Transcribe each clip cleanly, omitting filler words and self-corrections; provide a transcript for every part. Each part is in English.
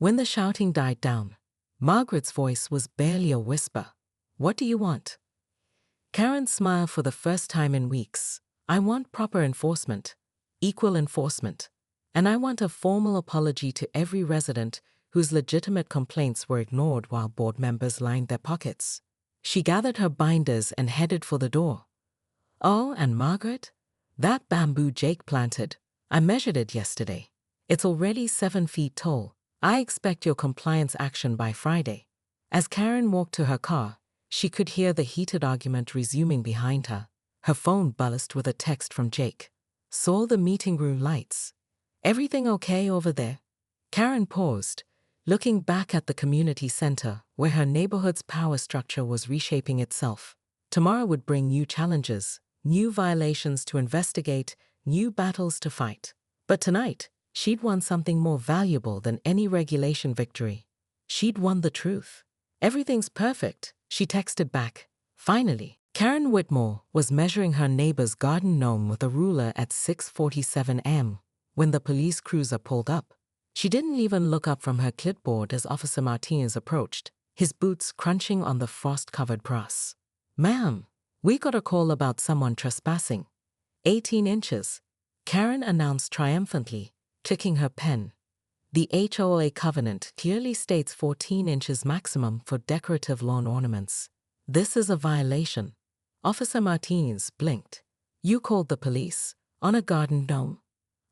When the shouting died down, Margaret's voice was barely a whisper. "What do you want?" Karen smiled for the first time in weeks. "I want proper enforcement, equal enforcement, and I want a formal apology to every resident whose legitimate complaints were ignored while board members lined their pockets." She gathered her binders and headed for the door. "Oh, and Margaret? That bamboo Jake planted, I measured it yesterday. It's already 7 feet tall. I expect your compliance action by Friday." As Karen walked to her car, she could hear the heated argument resuming behind her. Her phone buzzed with a text from Jake. "Saw the meeting room lights. Everything okay over there?" Karen paused, looking back at the community center where her neighborhood's power structure was reshaping itself. Tomorrow would bring new challenges, new violations to investigate, new battles to fight. But tonight, she'd won something more valuable than any regulation victory. She'd won the truth. "Everything's perfect," she texted back. Finally, Karen Whitmore was measuring her neighbor's garden gnome with a ruler at 6:47 a.m. when the police cruiser pulled up. She didn't even look up from her clipboard as Officer Martinez approached, his boots crunching on the frost-covered grass. "Ma'am, we got a call about someone trespassing. 18 inches, Karen announced triumphantly, clicking her pen. The HOA covenant clearly states 14 inches maximum for decorative lawn ornaments. This is a violation. Officer Martinez blinked. "You called the police on a garden gnome?"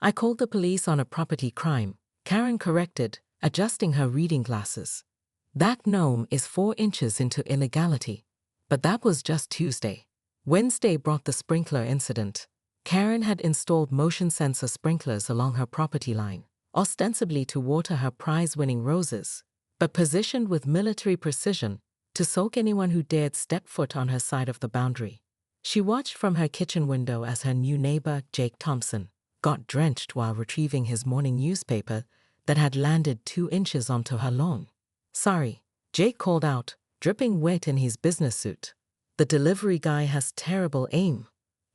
"I called the police on a property crime," Karen corrected, adjusting her reading glasses. "That gnome is 4 inches into illegality." But that was just Tuesday. Wednesday brought the sprinkler incident. Karen had installed motion sensor sprinklers along her property line, ostensibly to water her prize-winning roses, but positioned with military precision to soak anyone who dared step foot on her side of the boundary. She watched from her kitchen window as her new neighbor, Jake Thompson, got drenched while retrieving his morning newspaper that had landed 2 inches onto her lawn. "Sorry," Jake called out, dripping wet in his business suit. "The delivery guy has terrible aim."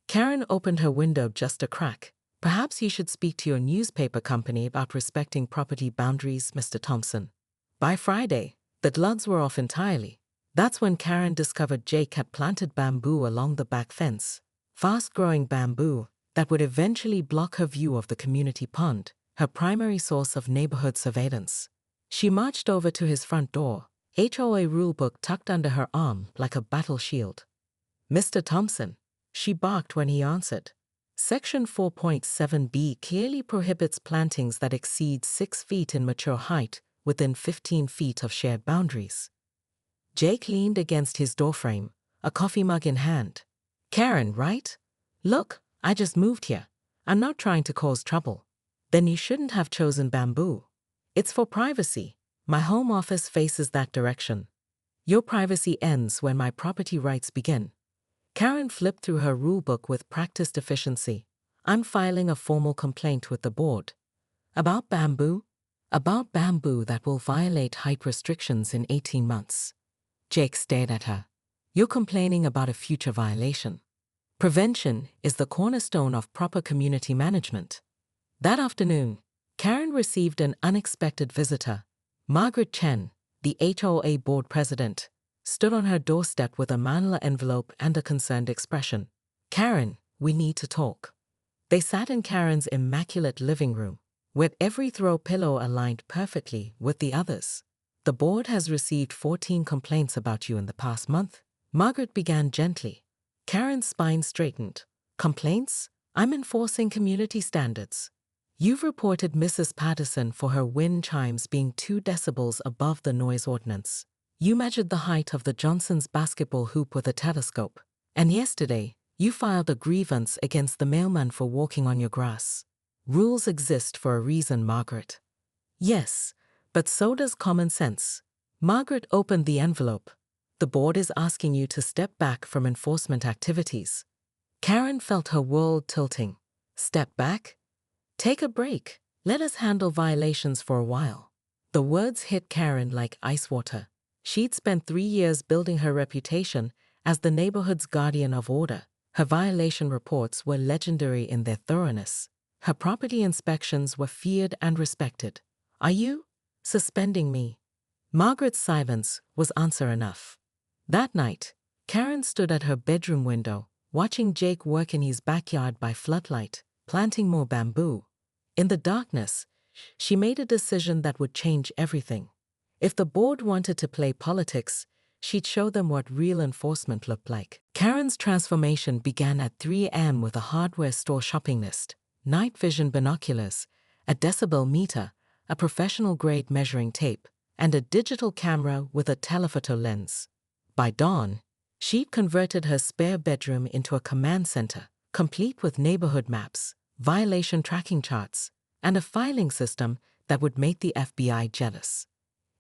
Karen opened her window just a crack. "Perhaps you should speak to your newspaper company about respecting property boundaries, Mr. Thompson." By Friday, the gloves were off entirely. That's when Karen discovered Jake had planted bamboo along the back fence. Fast-growing bamboo that would eventually block her view of the community pond, her primary source of neighborhood surveillance. She marched over to his front door, HOA rulebook tucked under her arm like a battle shield. "Mr. Thompson," she barked when he answered. "Section 4.7b clearly prohibits plantings that exceed 6 feet in mature height within 15 feet of shared boundaries." Jake leaned against his doorframe, a coffee mug in hand. "Karen, right? Look, I just moved here. I'm not trying to cause trouble." "Then you shouldn't have chosen bamboo. It's for privacy. My home office faces that direction. Your privacy ends when my property rights begin." Karen flipped through her rulebook with practiced efficiency. "I'm filing a formal complaint with the board." "About bamboo?" "About bamboo that will violate height restrictions in 18 months. Jake stared at her. "You're complaining about a future violation. Prevention is the cornerstone of proper community management." That afternoon, Karen received an unexpected visitor. Margaret Chen, the HOA board president, stood on her doorstep with a manila envelope and a concerned expression. "Karen, we need to talk." They sat in Karen's immaculate living room, with every throw pillow aligned perfectly with the others. "The board has received 14 complaints about you in the past month," Margaret began gently. Karen's spine straightened. "Complaints? I'm enforcing community standards. You've reported Mrs. Patterson for her wind chimes being 2 decibels above the noise ordinance. You measured the height of the Johnsons' basketball hoop with a telescope. And yesterday, you filed a grievance against the mailman for walking on your grass. Rules exist for a reason, Margaret." "Yes, but so does common sense." Margaret opened the envelope. "The board is asking you to step back from enforcement activities." Karen felt her world tilting. "Step back? Take a break. Let us handle violations for a while." The words hit Karen like ice water. She'd spent 3 years building her reputation as the neighborhood's guardian of order. Her violation reports were legendary in their thoroughness. Her property inspections were feared and respected. "Are you Suspending me. Margaret's silence was answer enough. That night, Karen stood at her bedroom window, watching Jake work in his backyard by floodlight, planting more bamboo. In the darkness, she made a decision that would change everything. If the board wanted to play politics, she'd show them what real enforcement looked like. Karen's transformation began at 3 a.m. with a hardware store shopping list, night vision binoculars, a decibel meter, a professional-grade measuring tape, and a digital camera with a telephoto lens. By dawn, she'd converted her spare bedroom into a command center, complete with neighborhood maps, violation tracking charts, and a filing system that would make the FBI jealous.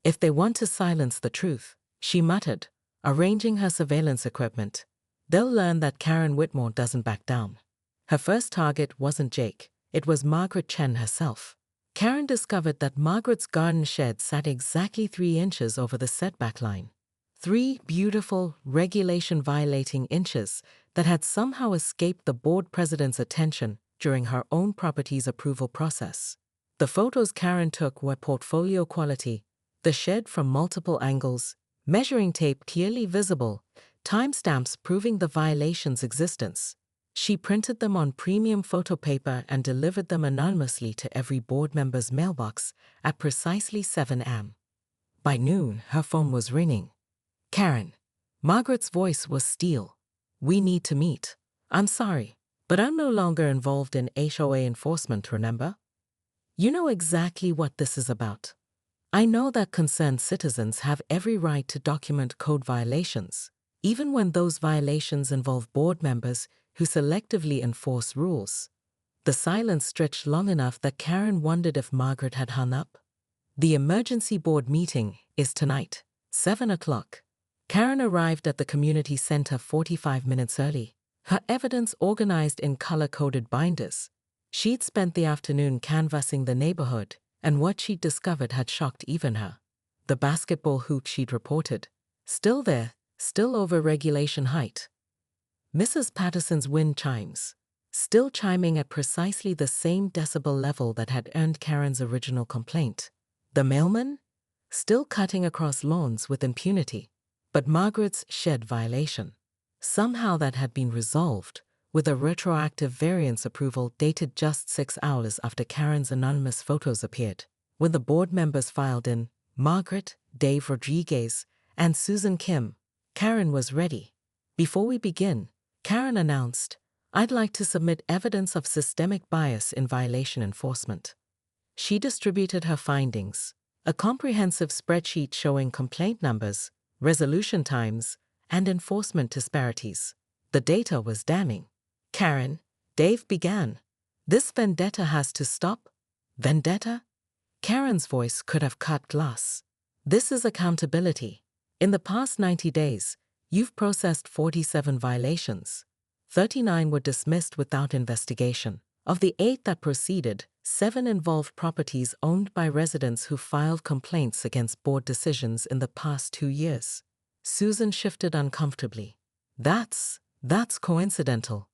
If they want to silence the truth, she muttered, arranging her surveillance equipment, they'll learn that Karen Whitmore doesn't back down. Her first target wasn't Jake, it was Margaret Chen herself. Karen discovered that Margaret's garden shed sat exactly 3 inches over the setback line. 3 beautiful, regulation-violating inches that had somehow escaped the board president's attention during her own property's approval process. The photos Karen took were portfolio quality, the shed from multiple angles, measuring tape clearly visible, timestamps proving the violation's existence. She printed them on premium photo paper and delivered them anonymously to every board member's mailbox at precisely 7 a.m. By noon, her phone was ringing. Karen. Margaret's voice was steel. We need to meet. I'm sorry, but I'm no longer involved in HOA enforcement, remember? You know exactly what this is about. I know that concerned citizens have every right to document code violations, even when those violations involve board members who selectively enforce rules. The silence stretched long enough that Karen wondered if Margaret had hung up. The emergency board meeting is tonight, 7 o'clock. Karen arrived at the community center 45 minutes early, her evidence organized in color-coded binders. She'd spent the afternoon canvassing the neighborhood, and what she'd discovered had shocked even her. The basketball hoop she'd reported, still there, still over regulation height. Mrs. Patterson's wind chimes, still chiming at precisely the same decibel level that had earned Karen's original complaint. The mailman, still cutting across lawns with impunity. But Margaret's shed violation, somehow that had been resolved, with a retroactive variance approval dated just 6 hours after Karen's anonymous photos appeared. When the board members filed in, Margaret, Dave Rodriguez, and Susan Kim, Karen was ready. Before we begin, Karen announced, I'd like to submit evidence of systemic bias in violation enforcement. She distributed her findings, a comprehensive spreadsheet showing complaint numbers, resolution times, and enforcement disparities. The data was damning. Karen, Dave began. This vendetta has to stop. Vendetta? Karen's voice could have cut glass. This is accountability. In the past 90 days, you've processed 47 violations. 39 were dismissed without investigation. Of the 8 that proceeded, 7 involved properties owned by residents who filed complaints against board decisions in the past 2 years. Susan shifted uncomfortably. That's coincidental.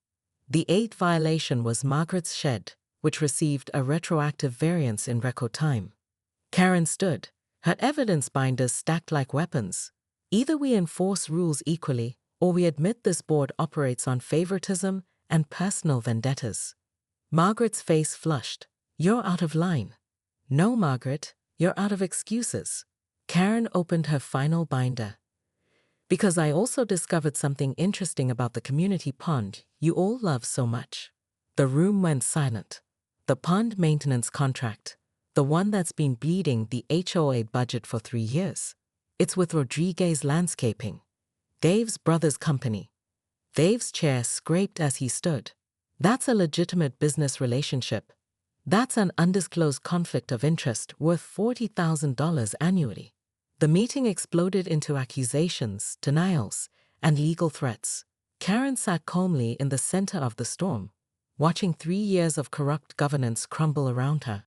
The 8th violation was Margaret's shed, which received a retroactive variance in record time. Karen stood, her evidence binders stacked like weapons. Either we enforce rules equally, or we admit this board operates on favoritism and personal vendettas. Margaret's face flushed. You're out of line. No, Margaret, you're out of excuses. Karen opened her final binder. Because I also discovered something interesting about the community pond you all love so much. The room went silent. The pond maintenance contract, the one that's been bleeding the HOA budget for 3 years. It's with Rodriguez Landscaping, Dave's brother's company. Dave's chair scraped as he stood. That's a legitimate business relationship. That's an undisclosed conflict of interest worth $40,000 annually. The meeting exploded into accusations, denials, and legal threats. Karen sat calmly in the center of the storm, watching 3 years of corrupt governance crumble around her.